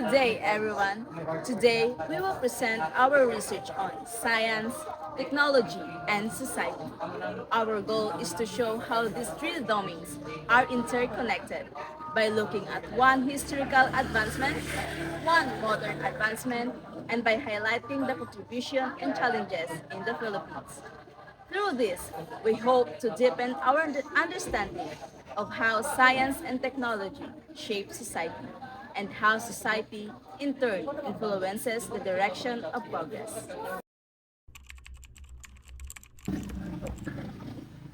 Good day, everyone. Today, we will present our research on science, technology, and society. Our goal is to show how these three domains are interconnected by looking at one historical advancement, one modern advancement, and by highlighting the contribution and challenges in the Philippines. Through this, we hope to deepen our understanding of how science and technology shape society and how society, in turn, influences the direction of progress.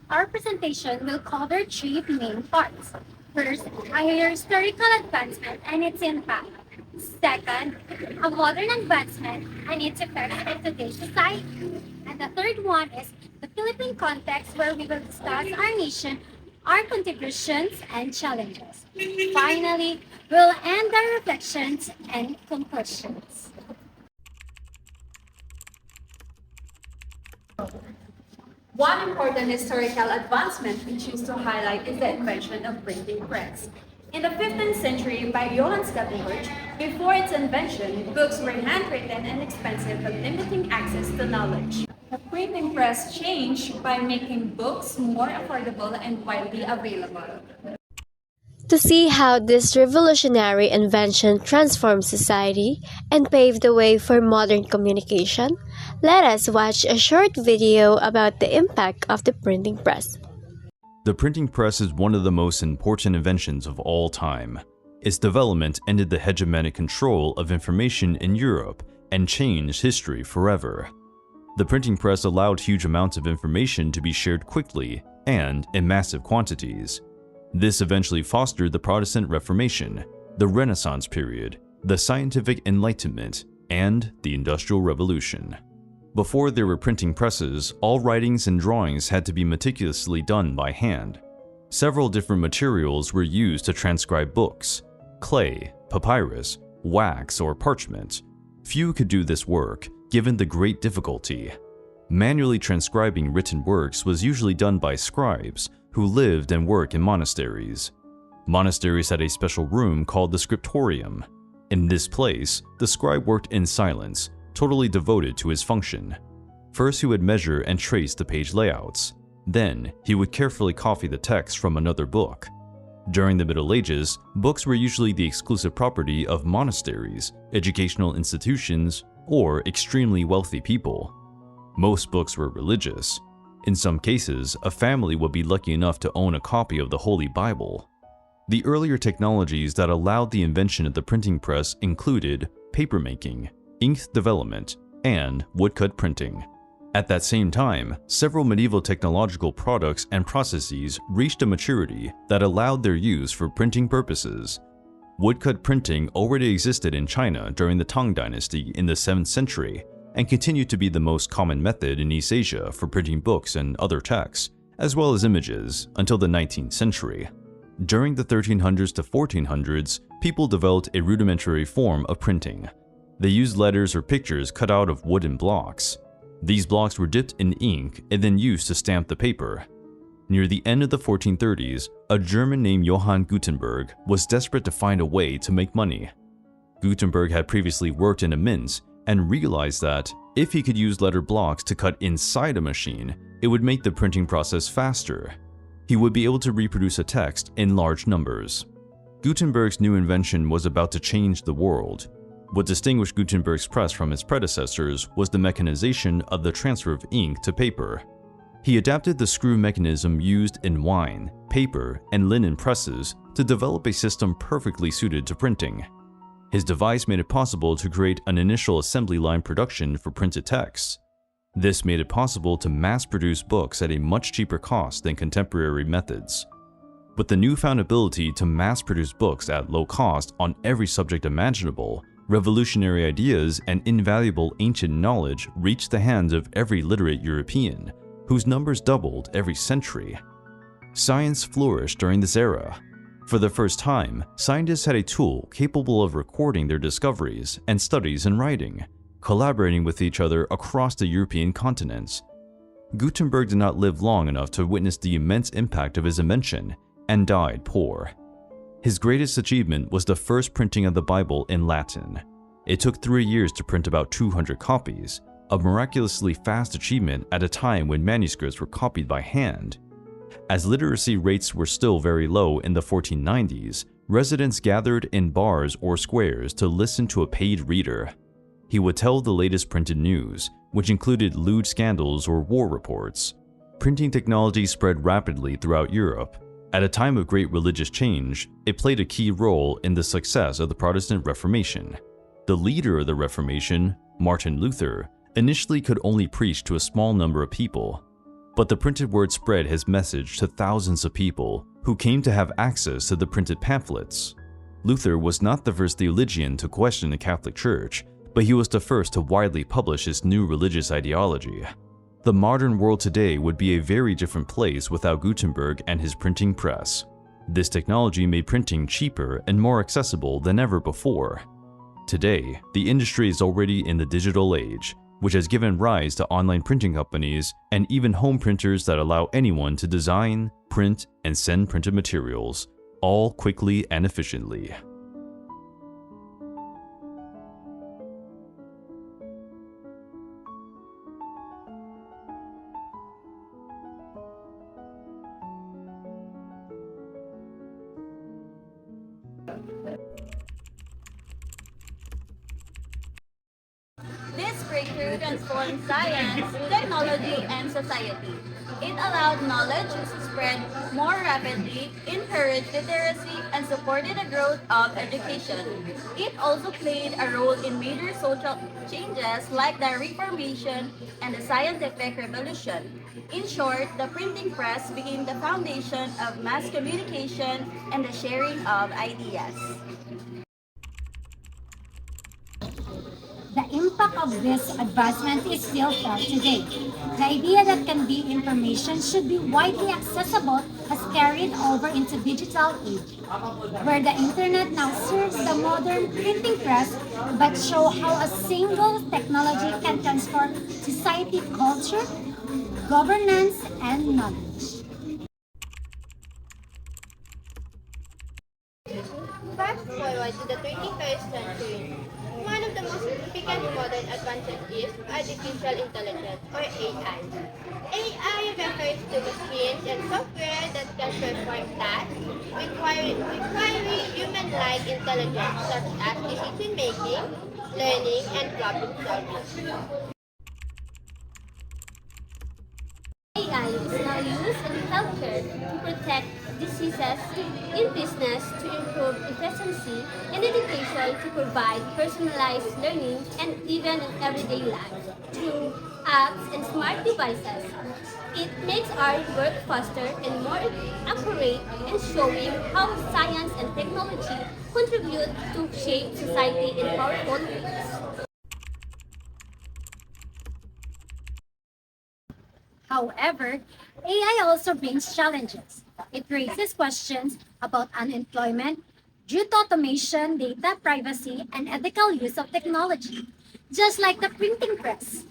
Our presentation will cover three main parts. First, a historical advancement and its impact. Second, a modern advancement and its effects in today's society. And the third one is the Philippine context, where we will discuss our nation, our contributions, and challenges. Finally, we'll end our reflections and conclusions. One important historical advancement we choose to highlight is the invention of printing press. In the 15th century by Johannes Gutenberg, before its invention, books were handwritten and expensive but limiting access to knowledge. The printing press changed by making books more affordable and widely available. To see how this revolutionary invention transformed society and paved the way for modern communication, let us watch a short video about the impact of the printing press. The printing press is one of the most important inventions of all time. Its development ended the hegemonic control of information in Europe and changed history forever. The printing press allowed huge amounts of information to be shared quickly and in massive quantities. This eventually fostered the Protestant Reformation, the Renaissance period, the Scientific Enlightenment, and the Industrial Revolution. Before there were printing presses, all writings and drawings had to be meticulously done by hand. Several different materials were used to transcribe books: clay, papyrus, wax, or parchment. Few could do this work, given the great difficulty. Manually transcribing written works was usually done by scribes, who lived and worked in monasteries. Monasteries had a special room called the scriptorium. In this place, the scribe worked in silence, totally devoted to his function. First, he would measure and trace the page layouts. Then, he would carefully copy the text from another book. During the Middle Ages, books were usually the exclusive property of monasteries, educational institutions, or extremely wealthy people. Most books were religious. In some cases, a family would be lucky enough to own a copy of the Holy Bible. The earlier technologies that allowed the invention of the printing press included papermaking, ink development, and woodcut printing. At that same time, several medieval technological products and processes reached a maturity that allowed their use for printing purposes. Woodcut printing already existed in China during the Tang Dynasty in the 7th century, and continued to be the most common method in East Asia for printing books and other texts, as well as images, until the 19th century. During the 1300s to 1400s, people developed a rudimentary form of printing. They used letters or pictures cut out of wooden blocks. These blocks were dipped in ink and then used to stamp the paper. Near the end of the 1430s, a German named Johann Gutenberg was desperate to find a way to make money. Gutenberg had previously worked in a mint and realized that if he could use letter blocks to cut inside a machine, it would make the printing process faster. He would be able to reproduce a text in large numbers. Gutenberg's new invention was about to change the world. What distinguished Gutenberg's press from its predecessors was the mechanization of the transfer of ink to paper. He adapted the screw mechanism used in wine, paper, and linen presses to develop a system perfectly suited to printing. His device made it possible to create an initial assembly line production for printed texts. This made it possible to mass-produce books at a much cheaper cost than contemporary methods. With the newfound ability to mass-produce books at low cost on every subject imaginable, revolutionary ideas and invaluable ancient knowledge reached the hands of every literate European, whose numbers doubled every century. Science flourished during this era. For the first time, scientists had a tool capable of recording their discoveries and studies in writing, collaborating with each other across the European continents. Gutenberg did not live long enough to witness the immense impact of his invention and died poor. His greatest achievement was the first printing of the Bible in Latin. It took 3 years to print about 200 copies, a miraculously fast achievement at a time when manuscripts were copied by hand. As literacy rates were still very low in the 1490s, residents gathered in bars or squares to listen to a paid reader. He would tell the latest printed news, which included lewd scandals or war reports. Printing technology spread rapidly throughout Europe. At a time of great religious change, it played a key role in the success of the Protestant Reformation. The leader of the Reformation, Martin Luther, initially could only preach to a small number of people, but the printed word spread his message to thousands of people who came to have access to the printed pamphlets. Luther was not the first theologian to question the Catholic Church, but he was the first to widely publish his new religious ideology. The modern world today would be a very different place without Gutenberg and his printing press. This technology made printing cheaper and more accessible than ever before. Today, the industry is already in the digital age, which has given rise to online printing companies and even home printers that allow anyone to design, print, and send printed materials, all quickly and efficiently. This breakthrough transformed science, technology, and society. It allowed knowledge to spread more rapidly, encouraged literacy, and supported the growth of education. It also played a role in major social changes like the Reformation and the Scientific Revolution. In short, the printing press became the foundation of mass communication and the sharing of ideas. The impact of this advancement is still felt today. The idea that can be information should be widely accessible has carried over into digital age, where the internet now serves the modern printing press, but show how a single technology can transform society, culture, governance, and knowledge. Fast forward to the 21st century. One of the most significant modern advances is artificial intelligence, or AI. AI refers to machines and software that can perform tasks requiring human-like intelligence such as decision-making, learning, and problem-solving. AI is now used in healthcare to protect diseases, in business to improve efficiency, in education to provide personalized learning, and even in everyday life through apps and smart devices. It makes our work faster and more accurate in showing how science and technology contribute to shape society in powerful ways. However, AI also brings challenges. It raises questions about unemployment due to automation, data privacy, and ethical use of technology, just like the printing press.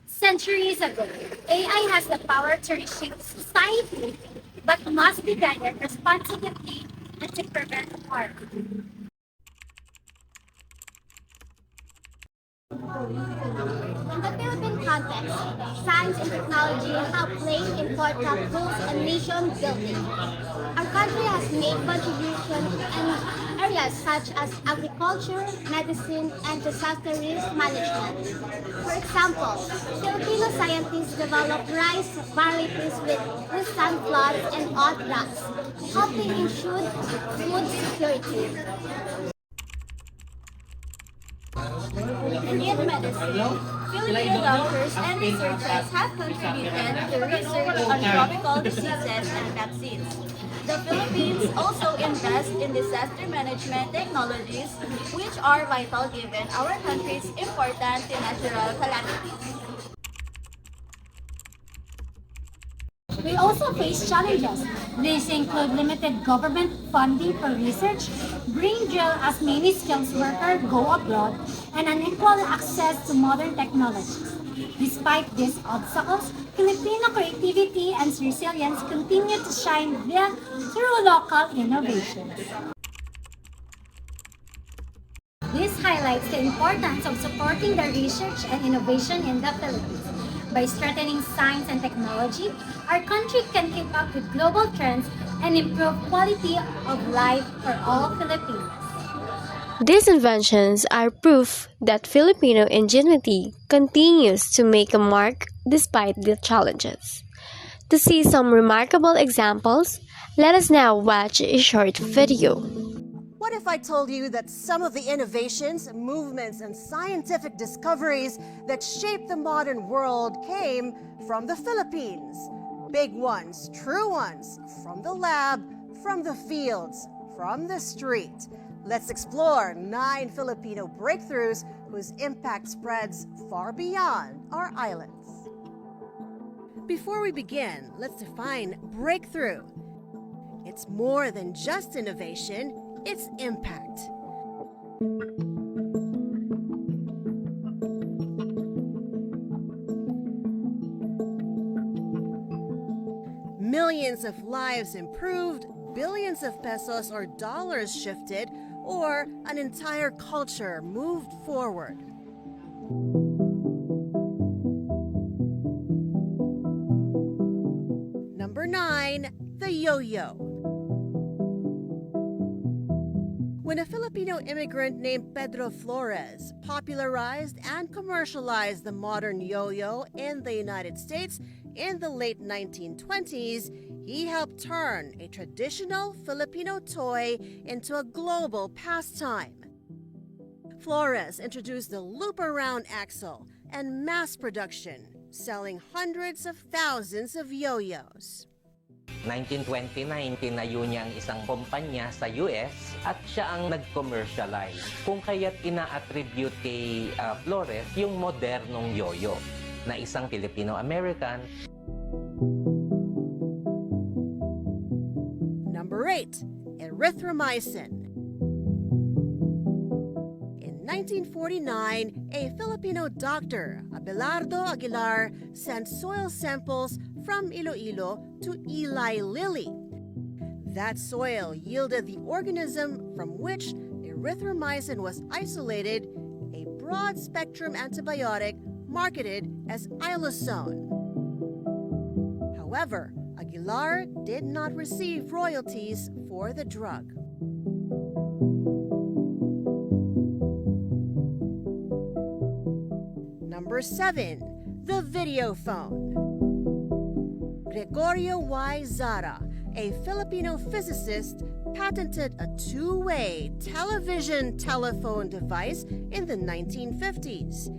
Centuries ago, AI has the power to reshape society, but must be guided responsibly and to prevent harm. In the Philippine context, science and technology have played important roles in nation building. Our country has made contributions in areas such as agriculture, medicine, and disaster risk management. For example, Filipino scientists developed rice varieties with withstand floods and odd droughts, helping ensure food security. In medicine, Filipino doctors and researchers have contributed to research on tropical diseases and vaccines. The Philippines also invest in disaster management technologies, which are vital given our country's important natural calamities. We also face challenges. These include limited government funding for research, brain jail as many skills workers go abroad, and unequal access to modern technologies. Despite these obstacles, Filipino creativity and resilience continue to shine through local innovations. highlights the importance of supporting the research and innovation in the Philippines. By strengthening science and technology, our country can keep up with global trends and improve quality of life for all Filipinos. These inventions are proof that Filipino ingenuity continues to make a mark despite the challenges. To see some remarkable examples, let us now watch a short video. What if I told you that some of the innovations, movements, and scientific discoveries that shaped the modern world came from the Philippines? Big ones, true ones, from the lab, from the fields, from the street. Let's explore 9 Filipino breakthroughs whose impact spreads far beyond our islands. Before we begin, let's define breakthrough. It's more than just innovation, it's impact. Millions of lives improved, billions of pesos or dollars shifted, or an entire culture moved forward. Number 9, the yo-yo. When a Filipino immigrant named Pedro Flores popularized and commercialized the modern yo-yo in the United States in the late 1920s, he helped turn a traditional Filipino toy into a global pastime. Flores introduced the loop-around axle and mass production, selling hundreds of thousands of yo-yos. 1929, tinayo niya ang isang kumpanya sa US at siya ang nag-commercialize. Kung kaya't ina-attribute kay Flores yung modernong yo-yo na isang Filipino-American. Number 8, erythromycin. In 1949, a Filipino doctor, Abelardo Aguilar, sent soil samples from Iloilo to Eli Lilly. That soil yielded the organism from which erythromycin was isolated, a broad-spectrum antibiotic marketed as Ilosone. However, Aguilar did not receive royalties for the drug. Number 7, the video phone. Gregorio Y. Zara, a Filipino physicist, patented a two-way television telephone device in the 1950s.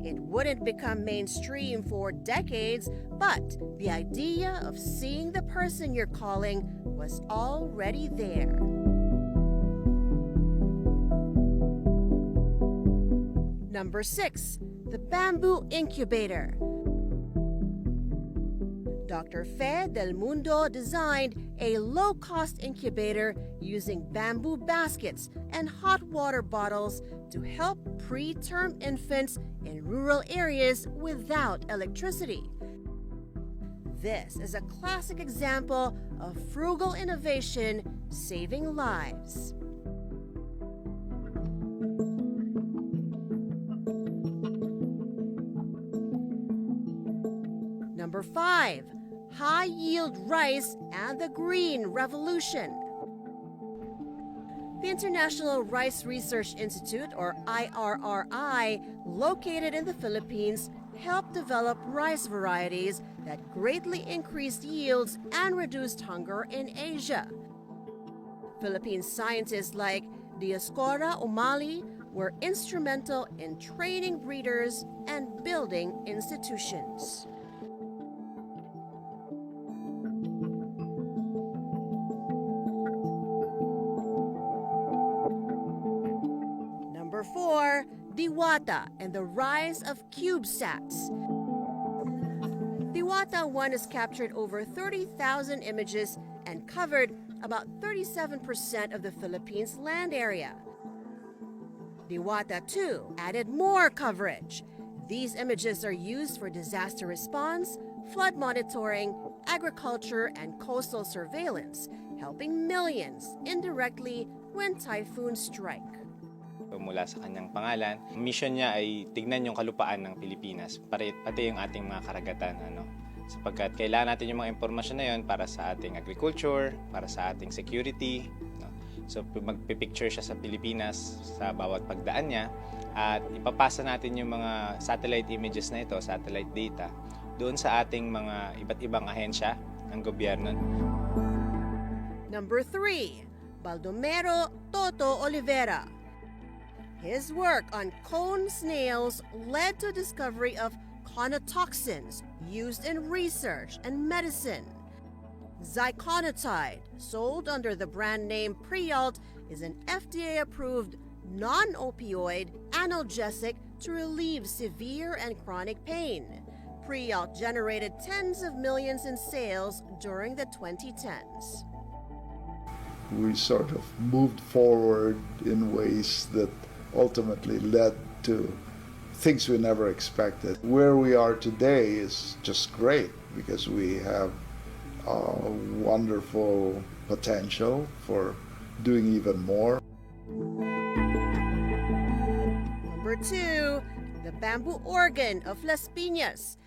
It wouldn't become mainstream for decades, but the idea of seeing the person you're calling was already there. Number 6, the bamboo incubator. Dr. Fe Del Mundo designed a low-cost incubator using bamboo baskets and hot water bottles to help preterm infants in rural areas without electricity. This is a classic example of frugal innovation saving lives. Number 5, high-yield rice and the Green Revolution. The International Rice Research Institute, or IRRI, located in the Philippines, helped develop rice varieties that greatly increased yields and reduced hunger in Asia. Philippine scientists like Dioscora Umali were instrumental in training breeders and building institutions. Number 4, Diwata and the rise of CubeSats. Diwata 1 has captured over 30,000 images and covered about 37% of the Philippines' land area. Diwata 2 added more coverage. These images are used for disaster response, flood monitoring, agriculture, and coastal surveillance, helping millions indirectly when typhoons strike. mula sa kanyang pangalan. Mission niya ay tignan yung kalupaan ng Pilipinas, pati yung ating mga karagatan. Sapagkat kailangan natin yung mga impormasyon na yun para sa ating agriculture, para sa ating security. So magpipicture siya sa Pilipinas sa bawat pagdaan niya at ipapasa natin yung mga satellite images na ito, satellite data, doon sa ating mga iba't ibang ahensya ng gobyerno. Number 3, Baldomero Toto Olivera. His work on cone snails led to the discovery of conotoxins used in research and medicine. Zyconotide, sold under the brand name Prialt, is an FDA-approved non-opioid analgesic to relieve severe and chronic pain. Prialt generated tens of millions in sales during the 2010s. We sort of moved forward in ways that ultimately led to things we never expected. Where we are today is just great because we have wonderful potential for doing even more. Number 2, the bamboo organ of Las Piñas.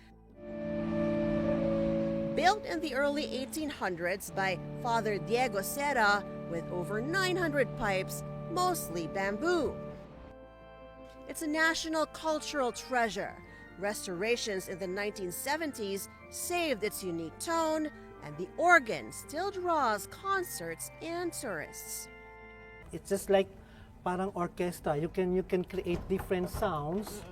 Built in the early 1800s by Father Diego Serra with over 900 pipes, mostly bamboo. It's a national cultural treasure. Restorations in the 1970s saved its unique tone, and the organ still draws concerts and tourists. It's just like parang orchestra. You can create different sounds.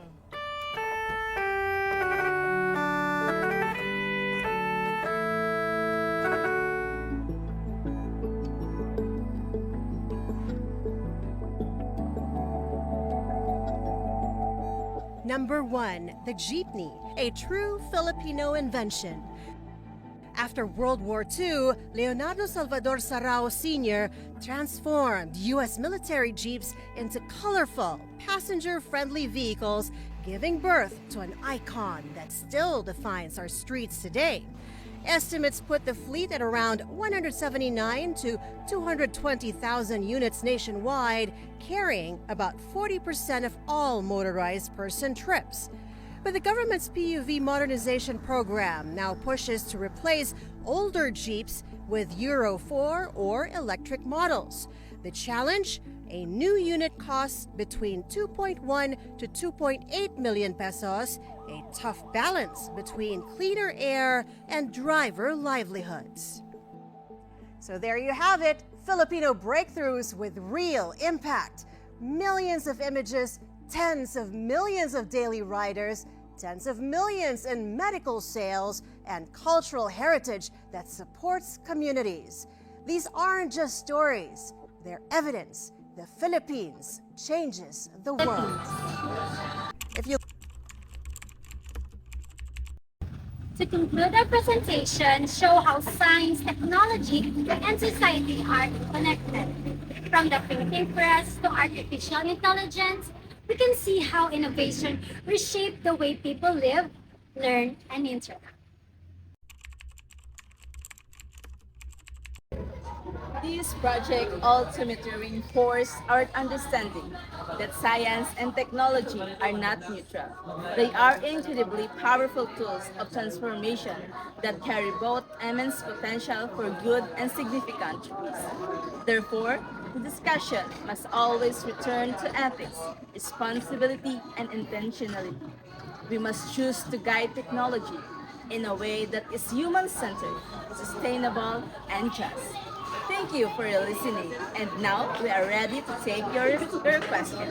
Number 1, the jeepney, a true Filipino invention. After World War II, Leonardo Salvador Sarao Sr. transformed U.S. military jeeps into colorful, passenger-friendly vehicles, giving birth to an icon that still defines our streets today. Estimates put the fleet at around 179 to 220,000 units nationwide, carrying about 40% of all motorized person trips. But the government's PUV modernization program now pushes to replace older Jeeps with Euro 4 or electric models. The challenge? A new unit costs between 2.1 to 2.8 million pesos, a tough balance between cleaner air and driver livelihoods. So there you have it, Filipino breakthroughs with real impact. Millions of images, tens of millions of daily riders, tens of millions in medical sales, and cultural heritage that supports communities. These aren't just stories, they're evidence. The Philippines changes the world. To conclude our presentation, show how science, technology, and society are connected. From the printing press to artificial intelligence, we can see how innovation reshaped the way people live, learn, and interact. This project ultimately reinforced our understanding that science and technology are not neutral. They are incredibly powerful tools of transformation that carry both immense potential for good and significant risk. Therefore, the discussion must always return to ethics, responsibility, and intentionality. We must choose to guide technology in a way that is human-centered, sustainable, and just. Thank you for your listening, and now we are ready to take your questions.